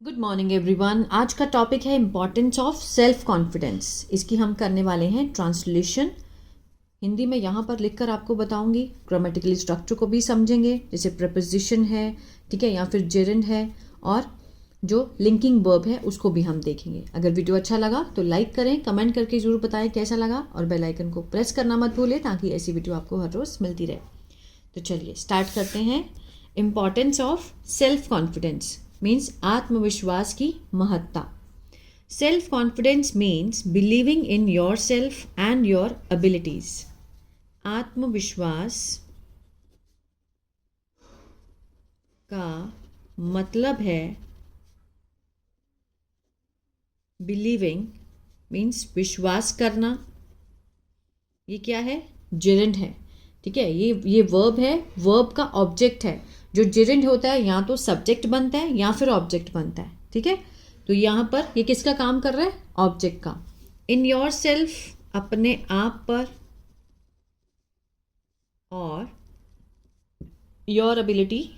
Good morning everyone. आज का topic है इम्पॉर्टेंस ऑफ सेल्फ कॉन्फिडेंस। इसकी हम करने वाले हैं ट्रांसलेशन। हिंदी में यहाँ पर लिखकर आपको बताऊंगी। ग्रामेटिकली स्ट्रक्चर को भी समझेंगे, जैसे प्रपोजिशन है, ठीक है, या फिर जेरेंड है, और जो लिंकिंग वर्ब है उसको भी हम देखेंगे। अगर वीडियो अच्छा लगा तो लाइक करें, कमेंट करके ज़रूर बताएं कैसा लगा, और बेल आइकन को प्रेस करना मत भूलें ताकि ऐसी वीडियो आपको हर रोज़ मिलती रहे। तो चलिए स्टार्ट करते हैं। Importance of self confidence means आत्मविश्वास की महत्ता। Self confidence means believing in your self and your abilities. आत्मविश्वास का मतलब है बिलीविंग मीन्स विश्वास करना। ये क्या है? जिरंड है, ठीक है। ये वर्ब है, वर्ब का ऑब्जेक्ट है। जो जिरंड होता है या तो सब्जेक्ट बनता है या फिर ऑब्जेक्ट बनता है, ठीक है। तो यहाँ पर ये किसका काम कर रहा है? ऑब्जेक्ट का। इन योर सेल्फ, अपने आप पर, और योर एबिलिटी,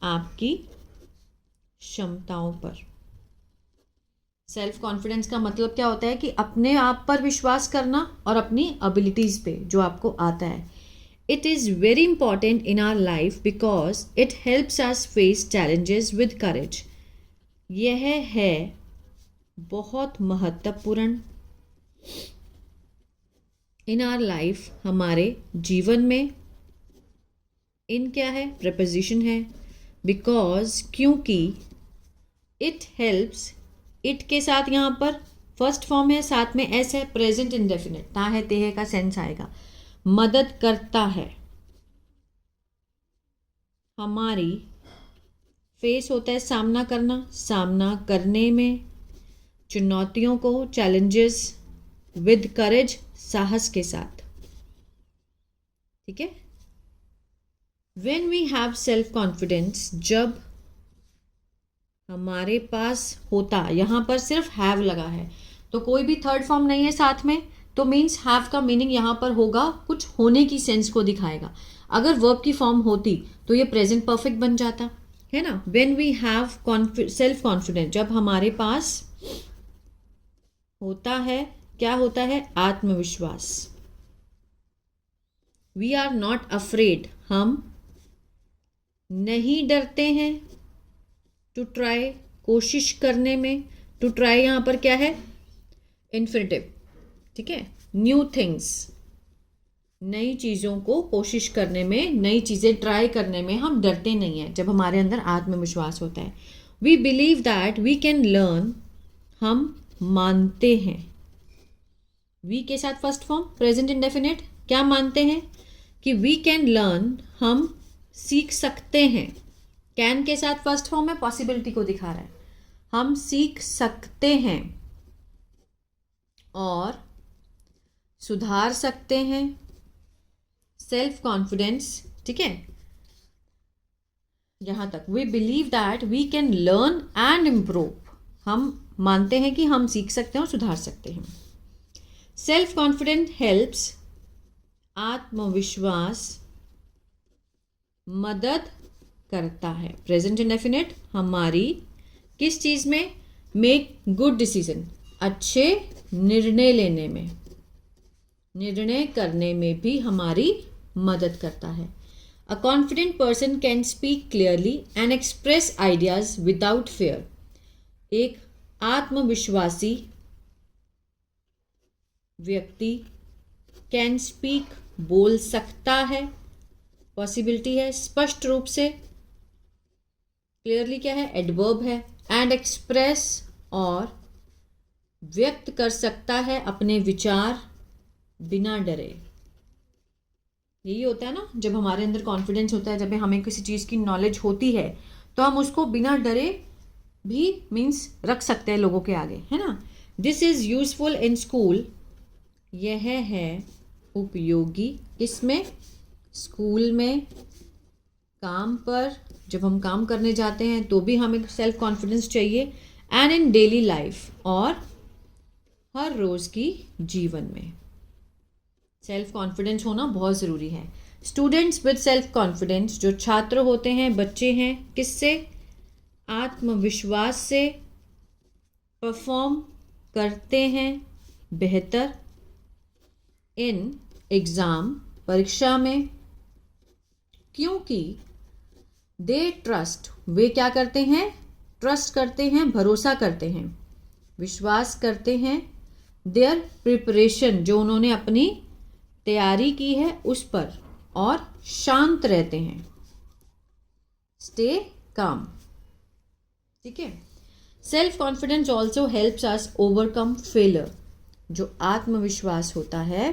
आपकी क्षमताओं पर। सेल्फ कॉन्फिडेंस का मतलब क्या होता है कि अपने आप पर विश्वास करना और अपनी एबिलिटीज पे, जो आपको आता है। It is very important in our life because it helps us face challenges with courage. यह है बहुत महत्वपूर्ण in our life, हमारे जीवन में। in क्या है? preposition है। because, क्योंकि, it helps, it के साथ यहाँ पर फर्स्ट फॉर्म है, साथ में s है, प्रेजेंट इंडेफिनिट, ता है ते है का सेंस आएगा। मदद करता है। हमारी फेस होता है सामना करना, सामना करने में चुनौतियों को, चैलेंजेस, विद करेज, साहस के साथ, ठीक है। When we have self confidence, जब हमारे पास होता, यहाँ पर सिर्फ हैव लगा है तो कोई भी थर्ड फॉर्म नहीं है साथ में, तो मीन्स हैव का मीनिंग यहाँ पर होगा कुछ होने की सेंस को दिखाएगा। अगर वर्ब की फॉर्म होती तो ये प्रेजेंट परफेक्ट बन जाता है ना। When we have self confidence, जब हमारे पास होता है, क्या होता है? आत्मविश्वास। वी आर नॉट अफ्रेड, हम नहीं डरते हैं। टू ट्राई, कोशिश करने में। टू ट्राई यहाँ पर क्या है? इन्फिनिटिव, ठीक है। न्यू थिंग्स, नई चीज़ों को कोशिश करने में, नई चीज़ें ट्राई करने में हम डरते नहीं हैं जब हमारे अंदर आत्मविश्वास होता है। We believe that we can learn, हम मानते हैं। वी के साथ फर्स्ट फॉर्म प्रेजेंट इंडेफिनिट, क्या मानते हैं? कि वी कैन लर्न, हम सीख सकते हैं। कैन के साथ फर्स्ट फॉर्म है, पॉसिबिलिटी को दिखा रहा है। हम सीख सकते हैं और सुधार सकते हैं। सेल्फ कॉन्फिडेंस, ठीक है, यहां तक। We believe that we can learn and improve, हम मानते हैं कि हम सीख सकते हैं और सुधार सकते हैं। सेल्फ कॉन्फिडेंस हेल्प्स, आत्मविश्वास मदद करता है। प्रेजेंट इंडेफिनिट, हमारी किस चीज में? मेक गुड डिसीजन, अच्छे निर्णय लेने में, निर्णय करने में भी हमारी मदद करता है। A confident person can speak clearly and express ideas without fair. एक आत्मविश्वासी व्यक्ति कैन स्पीक, बोल सकता है, पॉसिबिलिटी है, स्पष्ट रूप से। क्लियरली क्या है? एडवर्ब है। एंड एक्सप्रेस, और व्यक्त कर सकता है अपने विचार बिना डरे। यही होता है ना, जब हमारे अंदर कॉन्फिडेंस होता है, जब हमें किसी चीज़ की नॉलेज होती है तो हम उसको बिना डरे भी मीन्स रख सकते हैं लोगों के आगे, है ना। This is useful in school, यह है उपयोगी किसमें? स्कूल में, काम पर, जब हम काम करने जाते हैं तो भी हमें सेल्फ कॉन्फिडेंस चाहिए। एंड इन डेली लाइफ, और हर रोज़ की जीवन में सेल्फ कॉन्फिडेंस होना बहुत ज़रूरी है। स्टूडेंट्स विद सेल्फ कॉन्फिडेंस, जो छात्र होते हैं, बच्चे हैं, किससे? आत्मविश्वास से परफॉर्म करते हैं बेहतर इन एग्ज़ाम परीक्षा में, क्योंकि दे ट्रस्ट वे क्या करते हैं, ट्रस्ट करते हैं, भरोसा करते हैं, विश्वास करते हैं देयर प्रिपरेशन जो उन्होंने अपनी तैयारी की है उस पर, और शांत रहते हैं, स्टे काम। ठीक है। Self confidence also helps us overcome failure. जो आत्मविश्वास होता है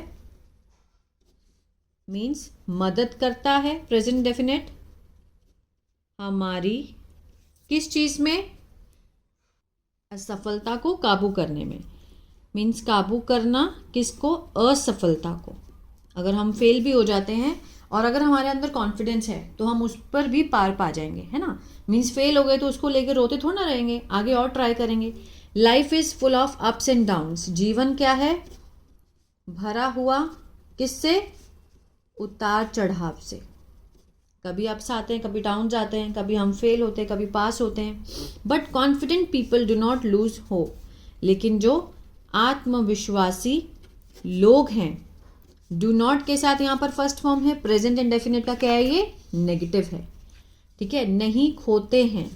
मीन्स मदद करता है, प्रेजेंट डेफिनेट, हमारी किस चीज़ में, असफलता को काबू करने में। मीन्स काबू करना किसको, असफलता को। अगर हम फेल भी हो जाते हैं और अगर हमारे अंदर कॉन्फिडेंस है तो हम उस पर भी पार पा जाएंगे, है ना। मीन्स फेल हो गए तो उसको लेकर रोते थोड़ा ना रहेंगे, आगे और ट्राई करेंगे। Life is full of ups and downs. जीवन क्या है, भरा हुआ किससे, उतार चढ़ाव से। कभी अप्स आते हैं, कभी डाउन जाते हैं, कभी हम फेल होते हैं, कभी पास होते हैं। But confident people do not lose hope. लेकिन जो आत्मविश्वासी लोग हैं, डू नॉट के साथ यहाँ पर फर्स्ट फॉर्म है, प्रेजेंट इंडेफिनिट का क्या है, ये नेगेटिव है। ठीक है, नहीं खोते हैं,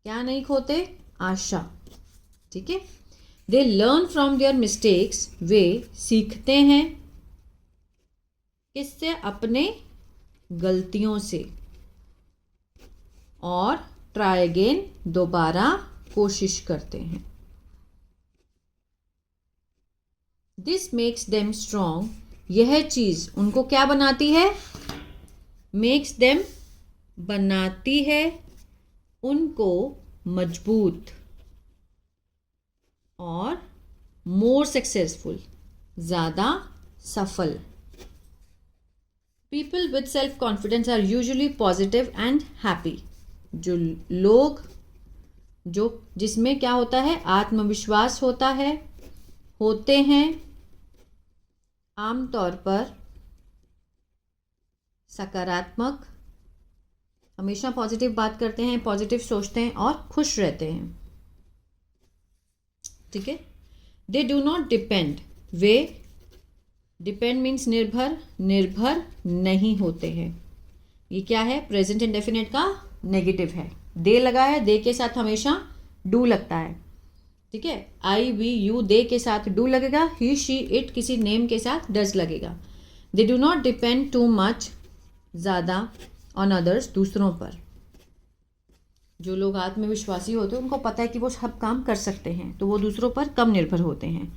क्या नहीं खोते, आशा। ठीक है। They learn from their mistakes, वे सीखते हैं किससे, अपने गलतियों से, और ट्राई अगेन दोबारा कोशिश करते हैं। This makes them strong. यह चीज उनको क्या बनाती है, मेक्स देम बनाती है उनको मजबूत, और मोर सक्सेसफुल ज़्यादा सफल। People with self confidence are usually positive and happy. जो लोग जो जिसमें क्या होता है, आत्मविश्वास होता है, होते हैं आमतौर पर सकारात्मक, हमेशा पॉजिटिव बात करते हैं, पॉजिटिव सोचते हैं और खुश रहते हैं। ठीक है। They do not depend, way depend means निर्भर, निर्भर नहीं होते हैं। ये क्या है, प्रेजेंट इंडेफिनिट का नेगेटिव है। दे लगा है, दे के साथ हमेशा डू लगता है। ठीक है, आई वी यू दे के साथ डू लगेगा, ही शी इट किसी नेम के साथ डज लगेगा। They do not depend too much, ज़्यादा, ऑन अदर्स, दूसरों पर। जो लोग आत्मविश्वासी होते हैं उनको पता है कि वो सब काम कर सकते हैं, तो वो दूसरों पर कम निर्भर होते हैं।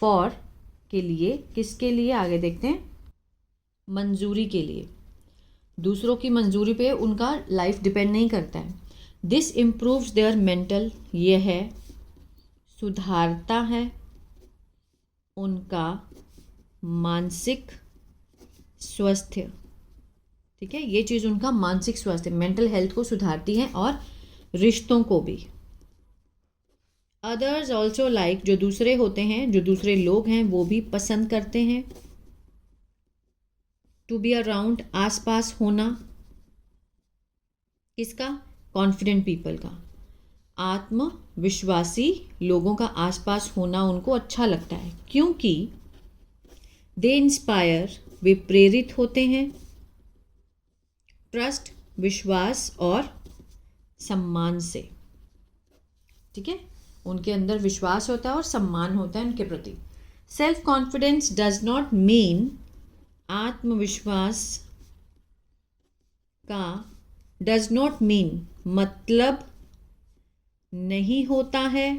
फॉर के लिए, किसके लिए, आगे देखते हैं, मंजूरी के लिए। दूसरों की मंजूरी पे उनका लाइफ डिपेंड नहीं करता है। दिस इम्प्रूव्स देयर मेंटल, ये है सुधारता है उनका मानसिक स्वास्थ्य। ठीक है, ये चीज़ उनका मानसिक स्वास्थ्य, मेंटल हेल्थ को सुधारती है, और रिश्तों को भी। अदर्स ऑल्सो लाइक, जो दूसरे होते हैं, जो दूसरे लोग हैं, वो भी पसंद करते हैं। टू बी अराउंड, आसपास होना, किसका, कॉन्फिडेंट पीपल का। आत्मविश्वासी लोगों का आसपास होना उनको अच्छा लगता है, क्योंकि दे इंस्पायर, वे प्रेरित होते हैं, ट्रस्ट, विश्वास और सम्मान से। ठीक है, उनके अंदर विश्वास होता है और सम्मान होता है उनके प्रति। Self confidence does not mean, आत्मविश्वास का डज नॉट मीन मतलब नहीं होता है।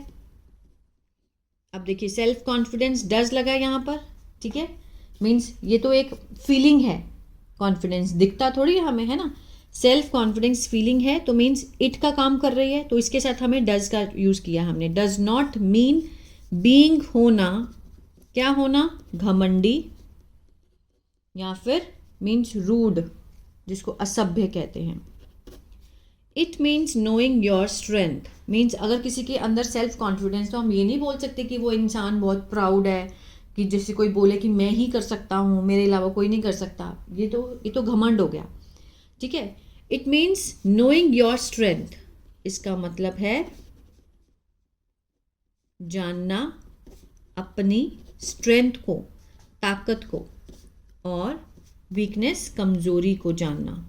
अब देखिए, सेल्फ कॉन्फिडेंस डज लगा यहाँ पर। ठीक है, मीन्स ये तो एक फीलिंग है, कॉन्फिडेंस दिखता थोड़ी हमें, है ना। सेल्फ कॉन्फिडेंस फीलिंग है, तो मीन्स इट का काम कर रही है, तो इसके साथ हमें डज का यूज़ किया हमने। डज नॉट मीन बीइंग, होना, क्या होना, घमंडी, या फिर मीन्स रूड, जिसको असभ्य कहते हैं। It means knowing your strength, means अगर किसी के अंदर सेल्फ कॉन्फिडेंस, तो हम ये नहीं बोल सकते कि वो इंसान बहुत प्राउड है, कि जैसे कोई बोले कि मैं ही कर सकता हूँ, मेरे अलावा कोई नहीं कर सकता, ये तो घमंड हो गया। ठीक है। It means knowing your strength, इसका मतलब है जानना, अपनी स्ट्रेंथ को, ताकत को, और वीकनेस, कमजोरी को जानना।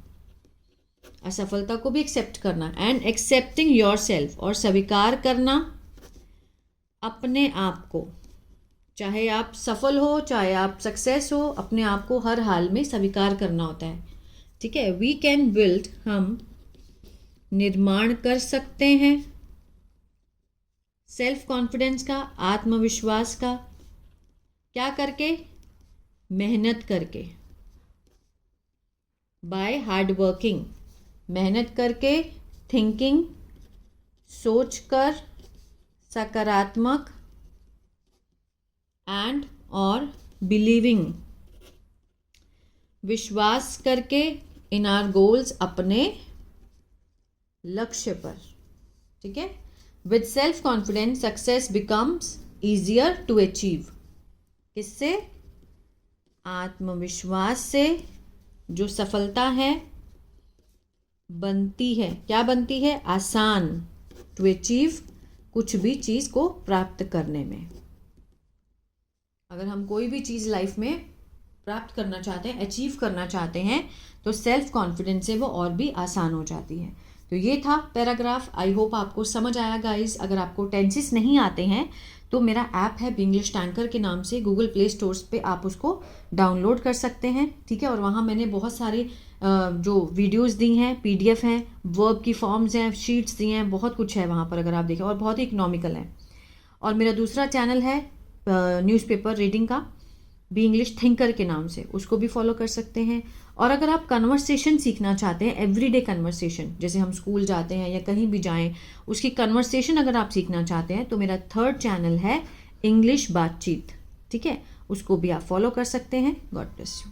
असफलता को भी एक्सेप्ट करना। एंड एक्सेप्टिंग योर सेल्फ, और स्वीकार करना अपने आप को, चाहे आप सफल हो चाहे आप सक्सेस हो, अपने आप को हर हाल में स्वीकार करना होता है। ठीक है। वी कैन बिल्ड, हम निर्माण कर सकते हैं सेल्फ कॉन्फिडेंस का, आत्मविश्वास का। क्या करके? मेहनत करके। बाय हार्ड वर्किंग, मेहनत करके, थिंकिंग, सोचकर, सकारात्मक, एंड और बिलीविंग, विश्वास करके इन आवर गोल्स, अपने लक्ष्य पर। ठीक है। With self confidence success becomes easier to achieve. किससे? आत्मविश्वास से जो सफलता है बनती है, क्या बनती है? आसान, टू अचीव, कुछ भी चीज़ को प्राप्त करने में। अगर हम कोई भी चीज़ लाइफ में प्राप्त करना चाहते हैं, अचीव करना चाहते हैं, तो सेल्फ कॉन्फिडेंस से वो और भी आसान हो जाती है। तो ये था पैराग्राफ। आई होप आपको समझ आया गाइस। अगर आपको टेंसेस नहीं आते हैं तो मेरा ऐप है इंग्लिश टैंकर के नाम से, गूगल प्ले स्टोर्स पे आप उसको डाउनलोड कर सकते हैं। ठीक है। और वहाँ मैंने बहुत सारे जो वीडियोस दी हैं, पीडीएफ हैं, वर्ब की फॉर्म्स हैं, शीट्स दी हैं, बहुत कुछ है वहाँ पर अगर आप देखें, और बहुत ही इकोनॉमिकल है। और मेरा दूसरा चैनल है न्यूज़पेपर रीडिंग का, बी इंग्लिश थिंकर के नाम से, उसको भी फॉलो कर सकते हैं। और अगर आप कन्वर्सेशन सीखना चाहते हैं, एवरीडे कन्वर्सेशन, जैसे हम स्कूल जाते हैं या कहीं भी जाएं, उसकी कन्वर्सेशन अगर आप सीखना चाहते हैं, तो मेरा थर्ड चैनल है इंग्लिश बातचीत। ठीक है। उसको भी आप फॉलो कर सकते हैं। God bless you.